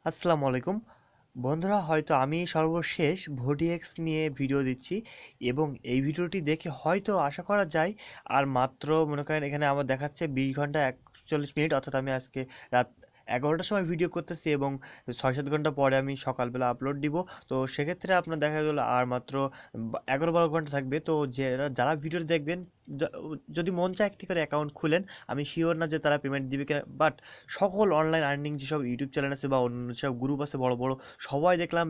আসসালামু আলাইকুম বন্ধুরা, হয়তো আমি সর্বশেষ VodiX নিয়ে ভিডিও দিচ্ছি এবং এই ভিডিওটি দেখে হয়তো আশা করা যায় আর মাত্র মনে করেন এখানে আমার দেখাচ্ছে 20 ঘন্টা 41 মিনিট, অর্থাৎ আমি আজকে রাত 11টার সময় ভিডিও করতেছি এবং 6-7 ঘন্টা পরে আমি সকালবেলা আপলোড দিব। তো সেক্ষেত্রে আপনার দেখা গেল আর মাত্র 11-12 ঘন্টা থাকবে। তো যারা ভিডিও দেখবেন, যদি মন চায় একটি করে অ্যাকাউন্ট খুলেন। আমি শিওর না যে তারা পেমেন্ট দিবে কিনা, বাট সকল অনলাইন আর্নিং যেসব ইউটিউব চ্যানেল আছে বা অন্য যেসব গ্রুপ আছে বড় বড়, সবাই দেখলাম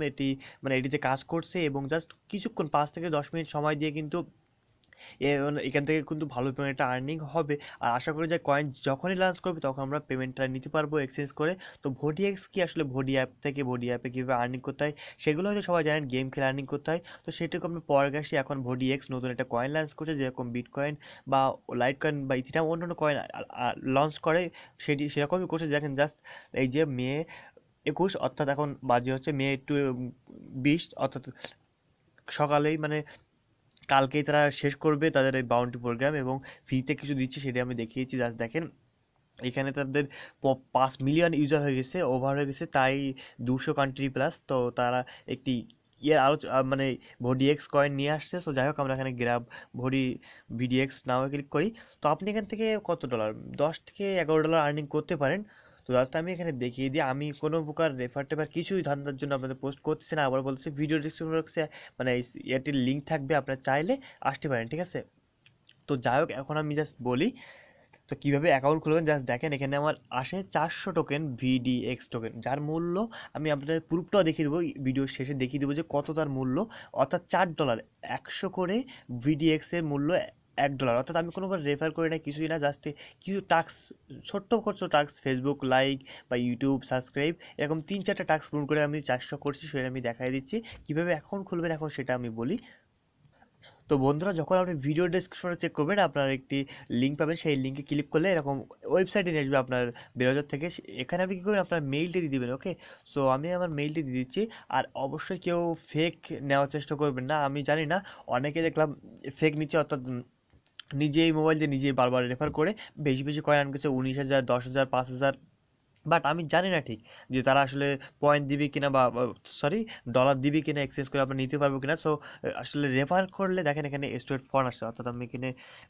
এটিতে কাজ করছে এবং জাস্ট কিছুক্ষণ 5 থেকে 10 মিনিট সময় দিয়ে কিন্তু এখান থেকে কিন্তু ভালো পেমেন্টটা আর্নিং হবে। আর আশা করি যে কয়েন যখনই লঞ্চ করবে তখন আমরা পেমেন্টটা নিতে পারবো এক্সচেঞ্জ করে। তো VodiX কি আসলে, ভোডি অ্যাপ থেকে ভোডি অ্যাপে কীভাবে আর্নিং করতে হয় সেগুলো হয়তো সবাই জানেন, গেম খেলে আর্নিং করতে হয়। তো সেটুকু আমরা পরে আসি। এখন VodiX নতুন একটা কয়েন লঞ্চ করছে, যেরকম বিটকয়েন বা লাইট কয়েন বা ইথিরিয়াম অন্যান্য কয়েন লঞ্চ করে, সেরকমই করছে। দেখেন জাস্ট এই যে মে 21, অর্থাৎ এখন বাজে হচ্ছে মে 20, অর্থাৎ সকালেই মানে কালকেই তারা শেষ করবে তাদের এই বাউন্টি প্রোগ্রাম এবং ফ্রিতে কিছু দিচ্ছে, সেটা আমি দেখিয়েছি। জাস্ট দেখেন এখানে তাদের 5 মিলিয়ন ইউজার হয়ে গেছে, ওভার হয়ে গেছে, তাই 200 কান্ট্রি প্লাস। তো তারা একটি মানে VodiX কয়েন নিয়ে আসছে। তো যাই হোক, আমরা এখানে গ্র্যাব ভোডি VDX নাও ক্লিক করি। তো আপনি এখান থেকে কত ডলার, $10 থেকে $11 আর্নিং করতে পারেন। তো জাস্ট আমি এখানে দেখিয়ে দিই, আমি কোনো প্রকার রেফার টেফার কিছুই ধান্দার জন্য আপনাদের পোস্ট করতেছি না। আবার বলতেছি ভিডিও ডিসক্রিপশন বক্সে মানে এটির লিঙ্ক থাকবে, আপনারা চাইলে আসতে পারেন, ঠিক আছে? তো যাই হোক, এখন আমি জাস্ট বলি তো কীভাবে অ্যাকাউন্ট খুলবেন। জাস্ট দেখেন এখানে আমার আসে 400 টোকেন VDX টোকেন, যার মূল্য আমি আপনাদের প্রুফটাও দেখিয়ে দেবো, ভিডিওর শেষে দেখিয়ে দেবো যে কত তার মূল্য, অর্থাৎ $4। 100 করে VDX এর মূল্য $1। অর্থাৎ আমি কোনোবার রেফার করি না, কিছুই না, জাস্ট কিছু টাস্ক, ছোট্ট করছো টাস্ক, ফেসবুক লাইক বা ইউটিউব সাবস্ক্রাইব, এরকম 3-4টা টাস্ক পূরণ করে আমি 400 করছি। সেটা আমি দেখাই দিচ্ছি কীভাবে অ্যাকাউন্ট খুলবেন, এখন সেটা আমি বলি। তো বন্ধুরা, যখন আপনি ভিডিও ডেসক্রিপশনে চেক করবেন, আপনার একটি লিঙ্ক পাবেন, সেই লিঙ্কে ক্লিক করলে এরকম ওয়েবসাইটে নিয়ে আসবে আপনার ব্রাউজার থেকে। এখানে আপনি কী করবেন, আপনার মেইলটি দিয়ে দিবেন। ওকে, সো আমি আমার মেইলটি দিয়ে দিচ্ছি। আর অবশ্যই কেউ ফেক নেওয়ার চেষ্টা করবেন না। আমি জানি না, অনেকে দেখলাম ফেক নিচ্ছে, অর্থাৎ নিজেই মোবাইল দিয়ে নিজেই বারবার রেফার করে বেশি বেশি কয়েন আনতেছে, 19,000, 10,000, 5,000। বাট আমি জানি না ঠিক যে তারা আসলে পয়েন্ট দিবে কিনা বা সরি ডলার দিবে কিনা, এক্সচেঞ্জ করে আমরা নিতে পারবো কিনা। সো আসলে রেফার করলে দেখেন এখানে স্ট্রেট ফর্ম আসছে, অর্থাৎ আমি এখানে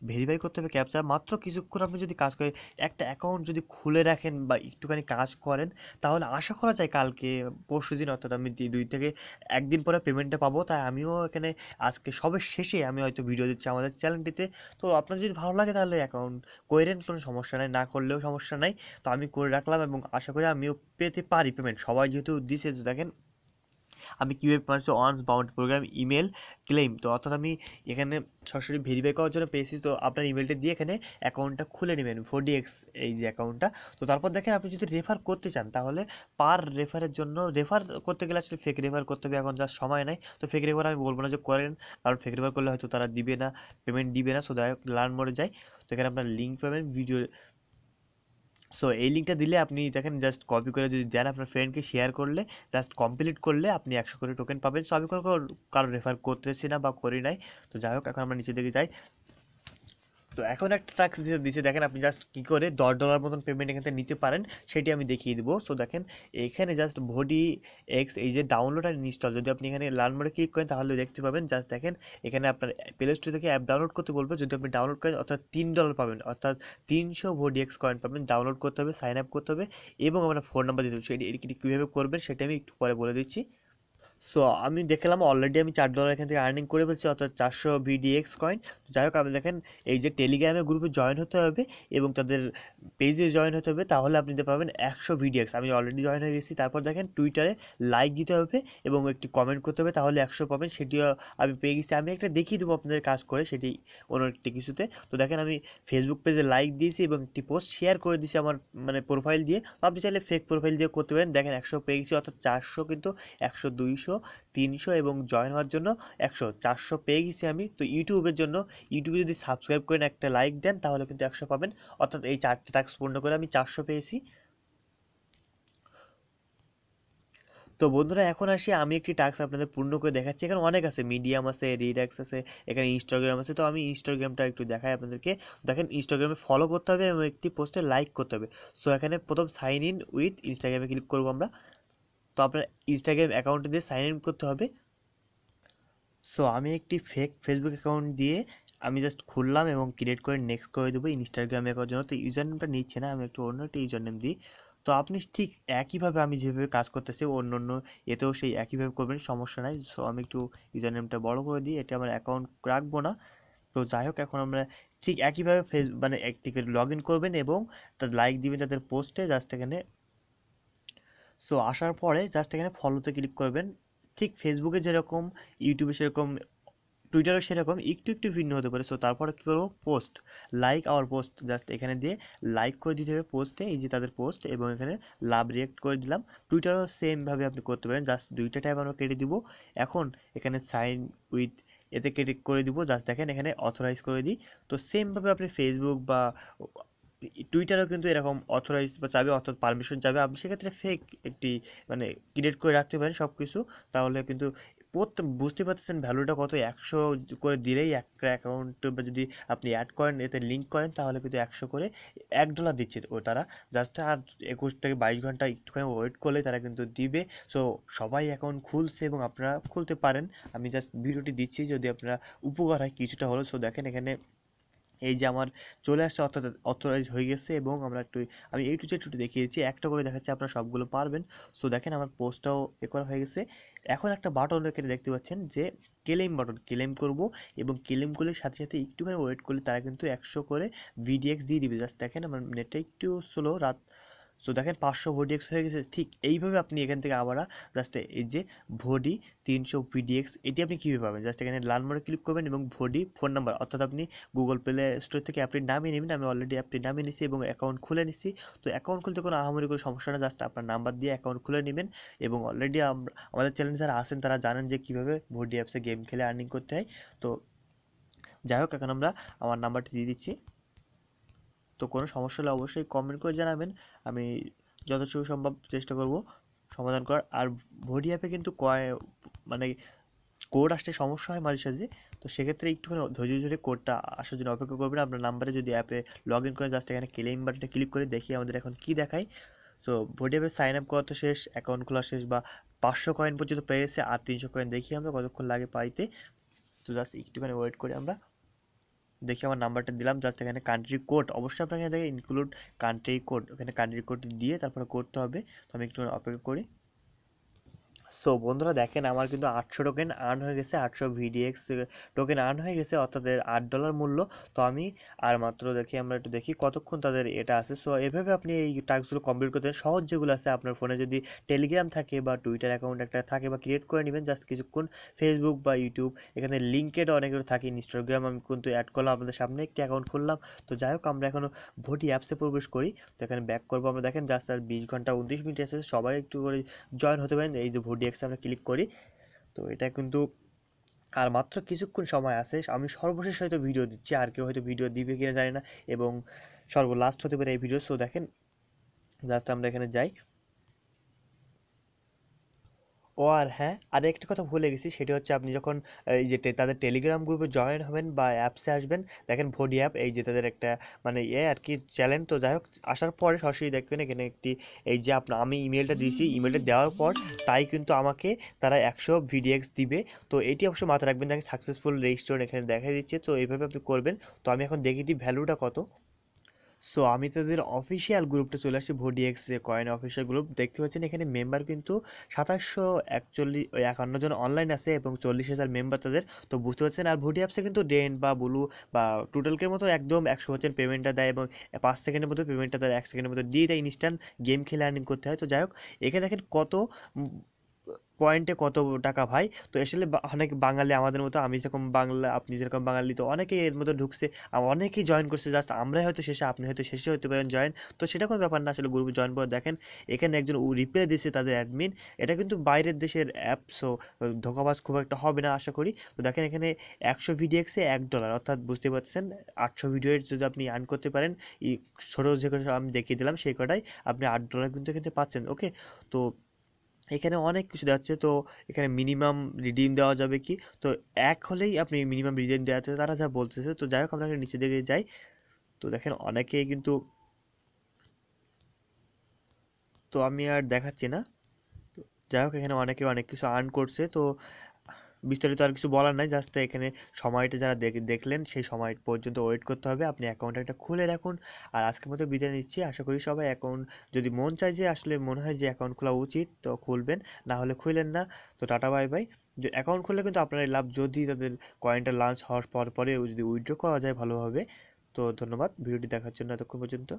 ভেরিফাই করতে হবে ক্যাপচা। মাত্র কিছুক্ষণ আপনি যদি কাজ করে একটা অ্যাকাউন্ট যদি খুলে রাখেন বা একটুখানি কাজ করেন, তাহলে আশা করা যায় কালকে পরশু দিন, অর্থাৎ আমি 2 থেকে 1 দিন পরে পেমেন্টটা পাবো। তাই আমিও এখানে আজকে সবের শেষে আমি হয়তো ভিডিও দিচ্ছি আমাদের চ্যানেলটিতে। তো আপনার যদি ভালো লাগে তাহলে অ্যাকাউন্ট করেন, কোনো সমস্যা নাই, না করলেও সমস্যা নাই। তো আমি করে রাখলাম এবং আশা করি আমিও পেতে পারি পেমেন্ট, সবাই যেহেতু দিছে। তো দেখেন আমি কীভাবে পাচ্ছি, once bound programme email claim. তো অর্থাৎ আমি এখানে সরাসরি ভেরিফাই করার জন্য পেয়েছি। তো আপনার ইমেলটা দিয়ে এখানে অ্যাকাউন্টটা খুলে নেবেন, VodiX এই যে অ্যাকাউন্টটা। তো তারপর দেখেন আপনি যদি রেফার করতে চান, তাহলে পার রেফারের জন্য, রেফার করতে গেলে আসলে ফেক রেফার করতে হবে, এখন যার সময় নাই। তো ফেক রেফার আমি বলবো না যে করেন, কারণ ফেক রেফার করলে হয়তো তারা দিবে না, পেমেন্ট দিবে না। সো যাই হোক, লার্ন মোডে যাই। তো এখানে আপনার লিঙ্ক পাবেন ভিডিও। সো এই লিঙ্কটা দিলে আপনি দেখেন জাস্ট কপি করে যদি দেন, আপনার ফ্রেন্ডকে শেয়ার করলে, জাস্ট কমপ্লিট করলে আপনি 100 করে টোকেন পাবেন। সো আমি কোনো কারো রেফার করতেছি না বা করি নাই। তো যাই হোক, এখন আমরা নিচে দিকে যাই। তো এখন একটা টাস্ক দিচ্ছে, দেখেন আপনি জাস্ট কী করে $10 মতন পেমেন্ট এখান থেকে নিতে পারেন সেটি আমি দেখিয়ে দেবো। সো দেখেন এখানে জাস্ট VodiX এই যে ডাউনলোড আর ইনস্টল, যদি আপনি এখানে লার্ন মোডে ক্লিক করেন তাহলে দেখতে পাবেন। জাস্ট দেখেন এখানে আপনার প্লে স্টোর থেকে অ্যাপ ডাউনলোড করতে বলবে, যদি আপনি ডাউনলোড করেন অর্থাৎ $3 পাবেন, অর্থাৎ 300 VodiX কয়েন পাবেন। ডাউনলোড করতে হবে, সাইন আপ করতে হবে এবং আপনার ফোন নাম্বার দিতে হবে। সেটি কীভাবে করবেন সেটা আমি একটু পরে বলে দিচ্ছি। সো আমি দেখলাম অলরেডি আমি $4 এখান থেকে আর্নিং করে ফেলছি, অর্থাৎ 400 VDX কয়েন। যাই হোক, আপনি দেখেন এই যে টেলিগ্রামে গ্রুপে জয়েন হতে হবে এবং তাদের পেজে জয়েন হতে হবে, তাহলে আপনি দিতে পারবেন 100 VDX। আমি অলরেডি জয়েন হয়ে গেছি। তারপর দেখেন টুইটারে লাইক দিতে হবে এবং একটি কমেন্ট করতে হবে, তাহলে 100 পাবেন। সেটিও আমি পেয়ে গেছি। আমি একটা দেখিয়ে দেবো আপনাদের কাজ করে, সেটি অন্য একটি কিছুতে। তো দেখেন আমি ফেসবুক পেজে লাইক দিয়েছি এবং একটি পোস্ট শেয়ার করে দিয়েছি আমার মানে প্রোফাইল দিয়ে। তো আপনি চাইলে ফেক প্রোফাইল দিয়ে করতে পারেন। দেখেন 100 পেয়ে গেছি, অর্থাৎ 400 কিন্তু 100, 200, 300 এবং জয়েন হওয়ার জন্য 100, 400 পেয়ে গেছি আমি। তো ইউটিউবের জন্য, ইউটিউবে যদি সাবস্ক্রাইব করেন, একটা লাইক দেন, তাহলে কিন্তু 100 পাবেন। অর্থাৎ এই 4টে টাস্ক পূর্ণ করে আমি 400 পেয়েছি। তো বন্ধুরা, এখন আসি আমি একটি টাস্ক আপনাদের পূর্ণ করে দেখাচ্ছি। এখানে অনেক আছে, মিডিয়াম আছে, রিডাক্স আছে, এখানে ইনস্টাগ্রাম আছে। তো আমি ইনস্টাগ্রামটা একটু দেখাই আপনাদেরকে। দেখেন ইনস্টাগ্রামে ফলো করতে হবে এবং একটি পোস্টে লাইক করতে হবে। সো এখানে প্রথম সাইন ইন উইথ ইনস্টাগ্রামে ক্লিক করবো আমরা। তো আপনার ইনস্টাগ্রাম অ্যাকাউন্ট দিয়ে সাইন ইন করতে হবে। সো আমি একটি ফেক ফেসবুক অ্যাকাউন্ট দিয়ে আমি জাস্ট খুললাম এবং ক্রিয়েট করে নেক্সট করে দেবো ইনস্টাগ্রাম অ্যাকাউন্টের জন্য। তো ইউজার নেমটা নিচ্ছে না, আমি একটু অন্য একটা ইউজার নেম দিই। তো আপনি ঠিক একইভাবে আমি যেভাবে কাজ করতেছি অন্য অন্য এতেও সেই একইভাবে করবেন, সমস্যা নাই। সো আমি একটু ইউজার নেমটা বড় করে দিই, এটা আমার অ্যাকাউন্ট রাখবো না। তো যাই হোক, এখন আমরা ঠিক একইভাবে মানে একটি লগ ইন করবেন এবং তার লাইক দিবেন তাদের পোস্টে জাস্ট এখানে। সো আসার পরে জাস্ট এখানে ফলোতে ক্লিক করবেন। ঠিক ফেসবুকে যেরকম, ইউটিউবে সেরকম, টুইটারও সেরকম, একটু একটু ভিন্ন হতে পারে। সো তারপরে কী করবো, post, like our post, just এখানে দিয়ে লাইক করে দিতে হবে পোস্টে, এই যে তাদের পোস্ট, এবং এখানে লাভ রিয়েক্ট করে দিলাম। টুইটারও সেমভাবে আপনি করতে পারেন, জাস্ট দুইটা ট্যাব আমরা কেটে দিব। এখন এখানে সাইন উইথ এতে কেটে করে দিব, জাস্ট দেখেন এখানে অথরাইজ করে দিই। তো সেমভাবে আপনি ফেসবুক বা টুইটারও কিন্তু এরকম অথরাইজ বা চাবে, অর্থাৎ পারমিশন চাবে, আপনি সেক্ষেত্রে ফেক একটি মানে ক্রিয়েট করে রাখতে পারেন সব কিছু। তাহলে কিন্তু বুঝতে পারতেছেন ভ্যালুটা কত, 100 করে দিলেই একটা অ্যাকাউন্ট বা যদি আপনি অ্যাড করেন, এতে লিঙ্ক করেন, তাহলে কিন্তু 100 করে $1 দিচ্ছে ও তারা। জাস্ট আর 21 থেকে 22 ঘন্টা একটুখানি ওয়েট করলে তারা কিন্তু দিবে। সো সবাই অ্যাকাউন্ট খুলছে এবং আপনারা খুলতে পারেন। আমি জাস্ট ভিডিওটি দিচ্ছি যদি আপনারা উপকার হয় কিছুটা হলো। সো দেখেন এখানে এই যে আমার চলে আসছে, অর্থাৎ অথরাইজ হয়ে গেছে। এবং আমরা একটু, আমি এই টু জেড দেখিয়েছি, একটা করে দেখাচ্ছি, আপনারা সবগুলো পারবেন। সো দেখেন আমার পোস্টটাও এ করা হয়ে গেছে। এখন একটা বাটন এখানে দেখতে পাচ্ছেন যে ক্লেম বাটন, ক্লেম করব, এবং ক্লেম করলে সাথে সাথে একটুখানি ওয়েট করলে তারা কিন্তু 100 করে VDX দিয়ে দিবে। জাস্ট দেখেন আমার নেটটা একটু স্লো রাত। সো দেখেন 500 VodiX হয়ে গেছে। ঠিক এইভাবে আপনি এখান থেকে আবার জাস্ট এই যে ভোডি 300 VDX, এটি আপনি কীভাবে পাবেন, জাস্ট এখানে লাল মোড়ে ক্লিক করবেন এবং ভোডি ফোন নাম্বার, অর্থাৎ আপনি গুগল প্লে স্টোর থেকে অ্যাপটি নামিয়ে নেবেন। আমি অলরেডি অ্যাপটি নামিয়ে নিছি এবং অ্যাকাউন্ট খুলে নিছি। তো অ্যাকাউন্ট খুলতে কোনো আহামরি কোনো সমস্যা না, জাস্ট আপনার নাম্বার দিয়ে অ্যাকাউন্ট খুলে নেবেন। এবং অলরেডি আমাদের চ্যানেলে যারা আছেন তারা জানেন যে কীভাবে ভোডি অ্যাপসে গেম খেলে আর্নিং করতে হয়। তো যাই হোক, এখন আমরা আমার নাম্বারটি দিয়ে দিচ্ছি। তো কোনো সমস্যা হলে অবশ্যই কমেন্ট করে জানাবেন, আমি যতটুকু সম্ভব চেষ্টা করব সমাধান করার। আর ভোডি অ্যাপে কিন্তু মানে কোড আসতে সমস্যা হয় মাঝে সাঝে। তো সেক্ষেত্রে একটুখানি ধৈর্য ধরে কোডটা আসার জন্য অপেক্ষা করবেন। আপনার নাম্বারে যদি অ্যাপে লগ ইন করে জাস্ট এখানে ক্লেম বাটনে ক্লিক করে দেখি আমাদের এখন কী দেখায়। সো ভোডি অ্যাপে সাইন আপ করা তো শেষ, অ্যাকাউন্ট খোলা শেষ, বা 500 কয়েন পর্যন্ত পেয়েছে, আর 300 কয়েন দেখি আমরা কতক্ষণ লাগে পাইতে। তো জাস্ট একটুখানি ওয়েট করে আমরা দেখি, আমার নাম্বারটা দিলাম, জাস্ট এখানে কান্ট্রি কোড, অবশ্যই আপনাকে দেখে ইনক্লুড কান্ট্রি কোড, ওখানে কান্ট্রি কোড দিয়ে তারপরে করতে হবে। তো আমি একটু অপেক্ষা করি। সো বন্ধুরা দেখেন আমার কিন্তু 800 টোকেন আর্ন হয়ে গেছে, 800 VDX টোকেন আর্ন হয়ে গেছে, অর্থাৎ $8 মূল্য। তো আমি আর মাত্র দেখি, আমরা একটু দেখি কতক্ষণ তাদের এটা আছে। সো এভাবে আপনি এই টাস্কগুলো কমপ্লিট করতে সহজ, যেগুলো আছে আপনার ফোনে যদি টেলিগ্রাম থাকে বা টুইটার অ্যাকাউন্ট একটা থাকে বা ক্রিয়েট করে নেবেন, জাস্ট কিছুক্ষণ ফেসবুক বা ইউটিউব, এখানে লিঙ্কেড অনেকগুলো থাকে, ইনস্টাগ্রাম আমি কিন্তু অ্যাড করলাম আপনাদের সামনে, একটি অ্যাকাউন্ট খুললাম। তো যাই হোক, আমরা এখনও ভোটি অ্যাপসে প্রবেশ করি। তো এখানে ব্যাক করবো, আমরা দেখেন জাস্ট আর 20 ঘন্টা 29 মিনিট আছে, সবাই একটু করে জয়েন হতে পারেন। এই যে VodiX আমরা ক্লিক করি, তো এটা কিন্তু আর মাত্র কিছুক্ষণ সময় আছে। আমি সর্বশেষ হয়তো ভিডিও দিচ্ছি, আর কেউ হয়তো ভিডিও দিবে কিনা জানি না, এবং সর্বলাস্ট হতে পারে এই ভিডিও। সো দেখেন জাস্ট আমরা এখানে যাই। ও আর হ্যাঁ, আর একটা কথা ভুলে গেছি, সেটা হচ্ছে আপনি যখন এই যে তাদের টেলিগ্রাম গ্রুপে জয়েন হবেন বা অ্যাপসে আসবেন, দেখেন ভোডি অ্যাপ, এই যে তাদের একটা মানে আর কি চ্যানেল। তো যাই হোক, আসার পরে সরাসরি দেখবেন এখানে একটি, এই যে আমি ইমেলটা দিয়েছি, ইমেলটা দেওয়ার পর তাই কিন্তু আমাকে তারা 100 VDX দিবে। তো এটি অবশ্যই মাথায় রাখবেন, দেখেন সাকসেসফুল রেজিস্টার এখানে দেখা দিচ্ছে। তো এইভাবে আপনি করবেন। তো আমি এখন দেখিয়ে দিই ভ্যালুটা কত। সো আমি তাদের অফিসিয়াল গ্রুপটা চলে আসি, ভোডিএক্স কয়েন অফিসিয়াল গ্রুপ দেখতে পাচ্ছেন। এখানে মেম্বার কিন্তু 2751 জন অনলাইন আছে এবং 40,000 মেম্বার তাদের। তো বুঝতে পারছেন। আর ভোডি অ্যাপসে কিন্তু ডেন বা ব্লু বা টোটালকের মতো একদম 100% পেমেন্টটা দেয়, এবং 5 সেকেন্ডের মতো পেমেন্টটা দেয়, 1 সেকেন্ডের মতো দিয়ে দেয়, ইনস্ট্যান্ট গেম খেলে আর্নিং করতে হয়। তো যাই হোক, এখানে দেখেন কত পয়েন্টে কত টাকা ভাই। তো আসলে অনেক বাঙালি আমাদের মতো, আমি যেরকম বাংলা, আপনি যেরকম বাঙালি, তো অনেকেই এর মধ্যে ঢুকছে, অনেকেই জয়েন করছে। জাস্ট আমরাই হয়তো শেষে, আপনি হয়তো শেষে হতে পারেন জয়েন। তো সেটা কোনো ব্যাপার না, আসলে গ্রুপে জয়েন করে দেখেন এখানে একজন রিপ্লাই দিচ্ছে তাদের অ্যাডমিন। এটা কিন্তু বাইরের দেশের অ্যাপ, সো ধোঁকাবাজ খুব একটা হবে না আশা করি। তো দেখেন এখানে 100 VDX-এ $1, অর্থাৎ বুঝতে পারছেন 800 ভিডিও যদি আপনি আর্ন করতে পারেন, ছোটো যে কটা আমি দেখিয়ে দিলাম সেই কটাই, আপনি $8 কিন্তু এখানে পাচ্ছেন। ওকে, তো এখানে অনেক কিছু দেওয়া। তো এখানে মিনিমাম রিডিম দেওয়া যাবে কি, তো হলেই আপনি মিনিমাম রিডিম দেওয়া আছে তারা যা বলতেছে। তো যাই হোক, আমরা নিচে দিকে যাই। তো দেখেন অনেকেই কিন্তু, তো আমি আর দেখাচ্ছি না। যাই হোক, এখানে অনেকে অনেক কিছু আর্ন করছে, তো বিস্তারিত আর কিছু বলার নাই, জাস্ট এখানে সময়টা যারা দেখলেন সেই সময় পর্যন্ত ওয়েট করতে হবে। আপনি অ্যাকাউন্ট একটা খুলে রাখুন। আর আজকের মতো বিদায় নিচ্ছি। আশা করি সবাই অ্যাকাউন্ট, যদি মন চায় যে আসলে মনে হয় যে অ্যাকাউন্ট খোলা উচিত তো খুলবেন, না হলে খুললেন না। তো টাটা বাই বাই। যে অ্যাকাউন্ট খুললে কিন্তু আপনার লাভ, যদি তাদের কয়েনটা লঞ্চ হওয়ার পরে যদি উইথড্র করা যায় ভালোভাবে। তো ধন্যবাদ ভিডিওটি দেখার জন্য এতক্ষণ পর্যন্ত।